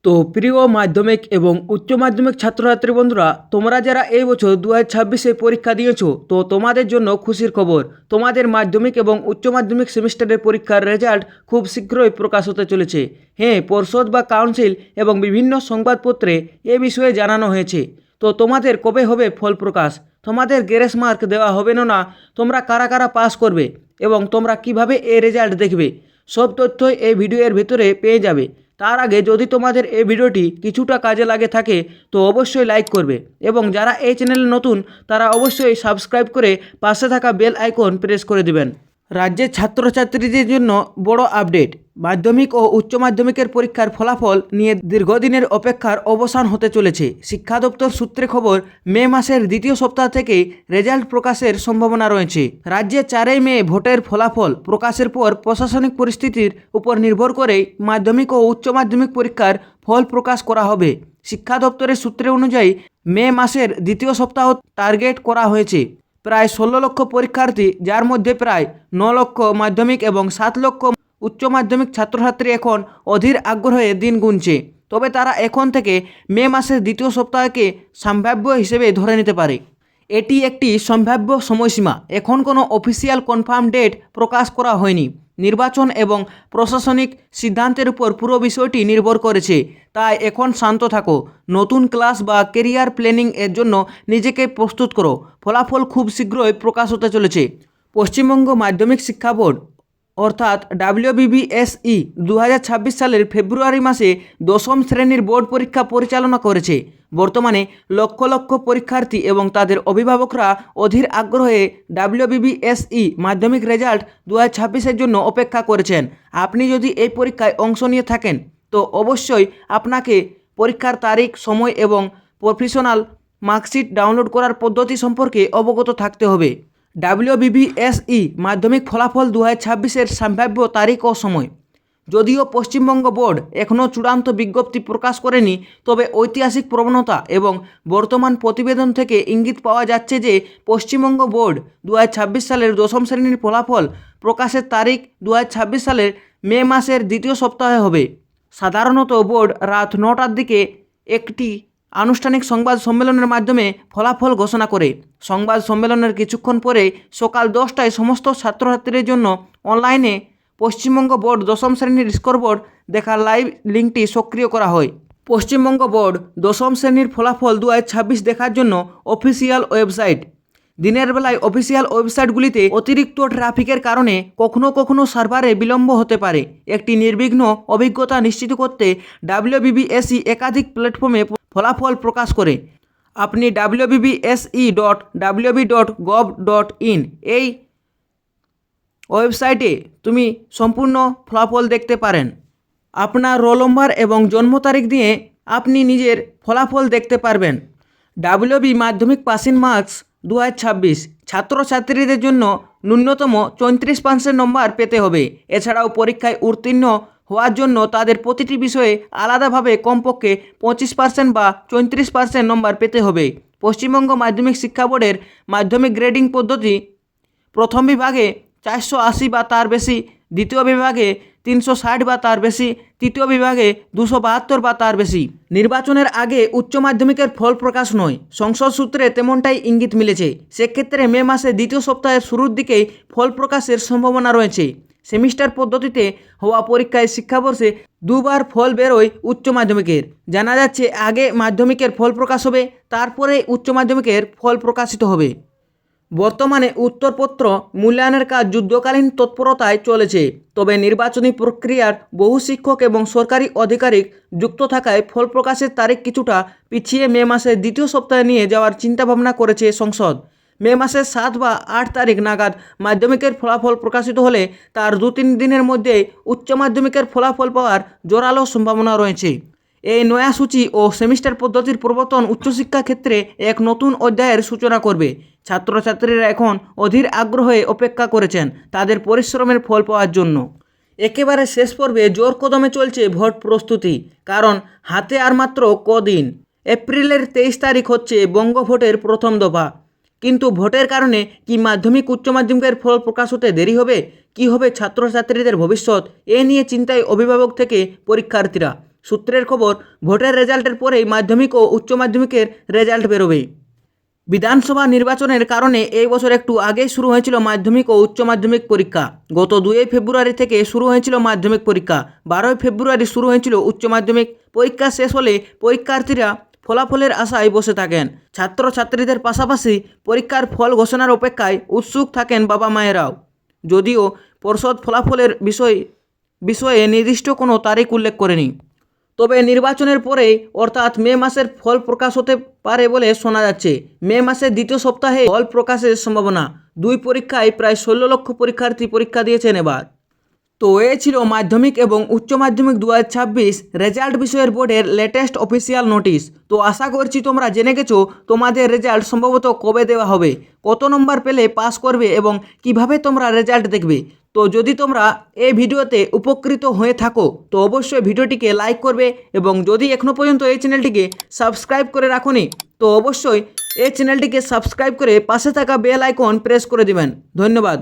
তো প্রিয় মাধ্যমিক এবং উচ্চ মাধ্যমিক ছাত্রছাত্রী বন্ধুরা, তোমরা যারা এই বছর 2026-এ পরীক্ষা দিয়েছো, তো তোমাদের জন্য খুশির খবর। তোমাদের মাধ্যমিক এবং উচ্চ মাধ্যমিক সেমিস্টারের পরীক্ষার রেজাল্ট খুব শীঘ্রই প্রকাশ হতে চলেছে। হ্যাঁ, পর্ষদ বা কাউন্সিল এবং বিভিন্ন সংবাদপত্রে এ বিষয়ে জানানো হয়েছে। তো তোমাদের কবে হবে ফল প্রকাশ, তোমাদের গ্রেস মার্ক দেওয়া হবে না, তোমরা কারা কারা পাস করবে এবং তোমরা কিভাবে এই রেজাল্ট দেখবে, সব তথ্যই এই ভিডিওর ভিতরে পেয়ে যাবে। তার আগে যদি তোমাদের এই ভিডিওটি কিছুটা কাজে লাগে থাকে তো অবশ্যই লাইক করবে এবং যারা এই চ্যানেলে নতুন তারা অবশ্যই সাবস্ক্রাইব করে পাশে থাকা বেল আইকন প্রেস করে দিবেন। রাজ্যের ছাত্রছাত্রীদের জন্য বড় আপডেট। মাধ্যমিক ও উচ্চ মাধ্যমিকের পরীক্ষার ফলাফল নিয়ে দীর্ঘদিনের অপেক্ষার অবসান হতে চলেছে। শিক্ষা দপ্তর সূত্রে খবর, মে মাসের দ্বিতীয় সপ্তাহ থেকেই রেজাল্ট প্রকাশের সম্ভাবনা রয়েছে। রাজ্যে 4 মে ভোটের ফলাফল প্রকাশের পর প্রশাসনিক পরিস্থিতির উপর নির্ভর করেই মাধ্যমিক ও উচ্চ মাধ্যমিক পরীক্ষার ফল প্রকাশ করা হবে। শিক্ষা দপ্তরের সূত্রে অনুযায়ী মে মাসের দ্বিতীয় সপ্তাহ টার্গেট করা হয়েছে। প্রায় 16 লক্ষ পরীক্ষার্থী, যার মধ্যে প্রায় 9 লক্ষ মাধ্যমিক এবং 7 লক্ষ উচ্চ মাধ্যমিক ছাত্রছাত্রী এখন অধীর আগ্রহে দিন গুনছে। তবে তারা এখন থেকে মে মাসের দ্বিতীয় সপ্তাহকে সম্ভাব্য হিসেবে ধরে নিতে পারে। এটি একটি সম্ভাব্য সময়সীমা। এখন কোনো অফিসিয়াল কনফার্ম ডেট প্রকাশ করা হয়নি। নির্বাচন এবং প্রশাসনিক সিদ্ধান্তের উপর পুরো বিষয়টি নির্ভর করেছে। তাই এখন শান্ত থাকো, নতুন ক্লাস বা কেরিয়ার প্ল্যানিং এর জন্য নিজেকে প্রস্তুত করো। ফলাফল খুব শীঘ্রই প্রকাশ হতে চলেছে। পশ্চিমবঙ্গ মাধ্যমিক শিক্ষা বোর্ড অর্থাৎ WBBSE 2026 সালের ফেব্রুয়ারি মাসে 10ম শ্রেণীর বোর্ড পরীক্ষা পরিচালনা করেছে। বর্তমানে লক্ষ লক্ষ পরীক্ষার্থী এবং তাদের অভিভাবকরা অধীর আগ্রহে WBBSE মাধ্যমিক রেজাল্ট 2026-এর জন্য অপেক্ষা করেছেন। আপনি যদি এই পরীক্ষায় অংশ নিয়ে থাকেন তো অবশ্যই আপনাকে পরীক্ষার তারিখ, সময় এবং প্রফেশনাল মার্কশিট ডাউনলোড করার পদ্ধতি সম্পর্কে অবগত থাকতে হবে। WBBSE মাধ্যমিক ফলাফল 2026-এর সম্ভাব্য তারিখ ও সময়। যদিও পশ্চিমবঙ্গ বোর্ড এখনও চূড়ান্ত বিজ্ঞপ্তি প্রকাশ করেনি, তবে ঐতিহাসিক প্রবণতা এবং বর্তমান প্রতিবেদন থেকে ইঙ্গিত পাওয়া যাচ্ছে যে পশ্চিমবঙ্গ বোর্ড 2026 সালের 10ম শ্রেণীর ফলাফল প্রকাশের তারিখ 2026 সালের মে মাসের দ্বিতীয় সপ্তাহে হবে। সাধারণত বোর্ড রাত 9টার দিকে একটি আনুষ্ঠানিক সংবাদ সম্মেলনের মাধ্যমে ফলাফল ঘোষণা করে। সংবাদ সম্মেলনের কিছুক্ষণ পরে সকাল 10টায় সমস্ত ছাত্রছাত্রীদের জন্য অনলাইনে পশ্চিমবঙ্গ বোর্ড 10ম শ্রেণীর স্কোরবোর্ড দেখার লাইভ লিঙ্কটি সক্রিয় করা হয়। পশ্চিমবঙ্গ বোর্ড 10ম শ্রেণীর ফলাফল 2026 দেখার জন্য অফিসিয়াল ওয়েবসাইট। দিনের বেলায় অফিসিয়াল ওয়েবসাইটগুলিতে অতিরিক্ত ট্রাফিকের কারণে কখনো কখনো সার্ভারে বিলম্ব হতে পারে। একটি নির্বিঘ্ন অভিজ্ঞতা নিশ্চিত করতে WBBSE একাধিক প্ল্যাটফর্মে ফলাফল প্রকাশ করে। আপনি wbbse.wb.gov.in এই ওয়েবসাইটে তুমি সম্পূর্ণ ফলাফল দেখতে পারেন। আপনার রোল নম্বর এবং জন্ম তারিখ দিয়ে আপনি নিজের ফলাফল দেখতে পারবেন। WB মাধ্যমিক পাসিং মার্কস 2026 ছাত্রছাত্রীদের জন্য ন্যূনতম 34% নম্বর পেতে হবে। এছাড়াও পরীক্ষায় উত্তীর্ণ হওয়ার জন্য তাদের প্রতিটি বিষয়ে আলাদাভাবে কমপক্ষে 25% বা 34% নম্বর পেতে হবে। পশ্চিমবঙ্গ মাধ্যমিক শিক্ষা বোর্ডের মাধ্যমিক গ্রেডিং পদ্ধতি: প্রথম বিভাগে 480 বা তার বেশি, দ্বিতীয় বিভাগে 360 বা তার বেশি, তৃতীয় বিভাগে 272 বা তার বেশি। নির্বাচনের আগে উচ্চ মাধ্যমিকের ফল প্রকাশ নয়, সংসদ সূত্রে তেমনটাই ইঙ্গিত মিলেছে। সেক্ষেত্রে মে মাসে দ্বিতীয় সপ্তাহের শুরুর দিকেই ফল প্রকাশের সম্ভাবনা রয়েছে। সেমিস্টার পদ্ধতিতে হওয়া পরীক্ষায় শিক্ষাবর্ষে দুবার ফল বেরোয় উচ্চ মাধ্যমিকের। জানা যাচ্ছে আগে মাধ্যমিকের ফল প্রকাশ হবে, তারপরে উচ্চ মাধ্যমিকের ফল প্রকাশিত হবে। বর্তমানে উত্তরপত্র মূল্যায়নের কাজ যুদ্ধকালীন তৎপরতায় চলেছে। তবে নির্বাচনী প্রক্রিয়ার বহু শিক্ষক এবং সরকারি আধিকারিক যুক্ত থাকায় ফল প্রকাশের তারিখ কিছুটা পিছিয়ে মে মাসের দ্বিতীয় সপ্তাহে নিয়ে যাওয়ার চিন্তাভাবনা করেছে সংসদ। মে মাসের 7 বা 8 তারিখ নাগাদ মাধ্যমিকের ফলাফল প্রকাশিত হলে তার 2-3 দিনের মধ্যে উচ্চ মাধ্যমিকের ফলাফল পাওয়ার জোরালো সম্ভাবনা রয়েছে। এই নয়া সূচি ও সেমিস্টার পদ্ধতির প্রবর্তন উচ্চশিক্ষা ক্ষেত্রে এক নতুন অধ্যায়ের সূচনা করবে। ছাত্রছাত্রীরা এখন অধীর আগ্রহে অপেক্ষা করেছেন তাদের পরিশ্রমের ফল পাওয়ার জন্য। একেবারে শেষ পর্বে জোর কদমে চলছে ভোট প্রস্তুতি, কারণ হাতে আর মাত্র কদিন। এপ্রিলের 23 তারিখ হচ্ছে বঙ্গভোটের প্রথম দফা। কিন্তু ভোটের কারণে কি মাধ্যমিক উচ্চ মাধ্যমিকের ফল প্রকাশ হতে দেরি হবে? কি হবে ছাত্রছাত্রীদের ভবিষ্যৎ? এ নিয়ে চিন্তায় অভিভাবক থেকে পরীক্ষার্থীরা। সূত্রের খবর, ভোটের রেজাল্টের পরেই মাধ্যমিক ও উচ্চ মাধ্যমিকের রেজাল্ট বেরোবে। বিধানসভা নির্বাচনের কারণে এই বছর একটু আগেই শুরু হয়েছিল মাধ্যমিক ও উচ্চ মাধ্যমিক পরীক্ষা। গত 2 ফেব্রুয়ারি থেকে শুরু হয়েছিল মাধ্যমিক পরীক্ষা, 12 ফেব্রুয়ারি শুরু হয়েছিল উচ্চ মাধ্যমিক পরীক্ষা। শেষ হলে পরীক্ষার্থীরা ফলাফলের আশায় বসে থাকেন। ছাত্রছাত্রীদের পাশাপাশি পরীক্ষার ফল ঘোষণার অপেক্ষায় উৎসুক থাকেন বাবা মায়েরাও। যদিও পর্ষদ ফলাফলের বিষয়ে নির্দিষ্ট কোনো তারিখ উল্লেখ করেনি, তবে নির্বাচনের পরেই অর্থাৎ মে মাসের ফল প্রকাশ হতে পারে বলে শোনা যাচ্ছে। মে মাসের দ্বিতীয় সপ্তাহে ফল প্রকাশের সম্ভাবনা। 2 পরীক্ষায় প্রায় 16 লক্ষ পরীক্ষার্থী পরীক্ষা দিয়েছেন এবার। তো এ ছিল মাধ্যমিক এবং উচ্চ মাধ্যমিক 2026 রেজাল্ট বিষয়ের বোর্ডের লেটেস্ট অফিসিয়াল নোটিশ। তো আশা করছি তোমরা জেনে গেছো তোমাদের রেজাল্ট সম্ভবত কবে দেওয়া হবে, কত নম্বর পেলে পাস করবে এবং কিভাবে তোমরা রেজাল্ট দেখবে। তো যদি তোমরা এই ভিডিওতে উপকৃত হয়ে থাকো তো অবশ্যই ভিডিওটিকে লাইক করবে, এবং যদি এখনও পর্যন্ত এই চ্যানেলটিকে সাবস্ক্রাইব করে রাখোনি তো অবশ্যই এই চ্যানেলটিকে সাবস্ক্রাইব করে পাশে থাকা বেল আইকন প্রেস করে দিবেন। ধন্যবাদ।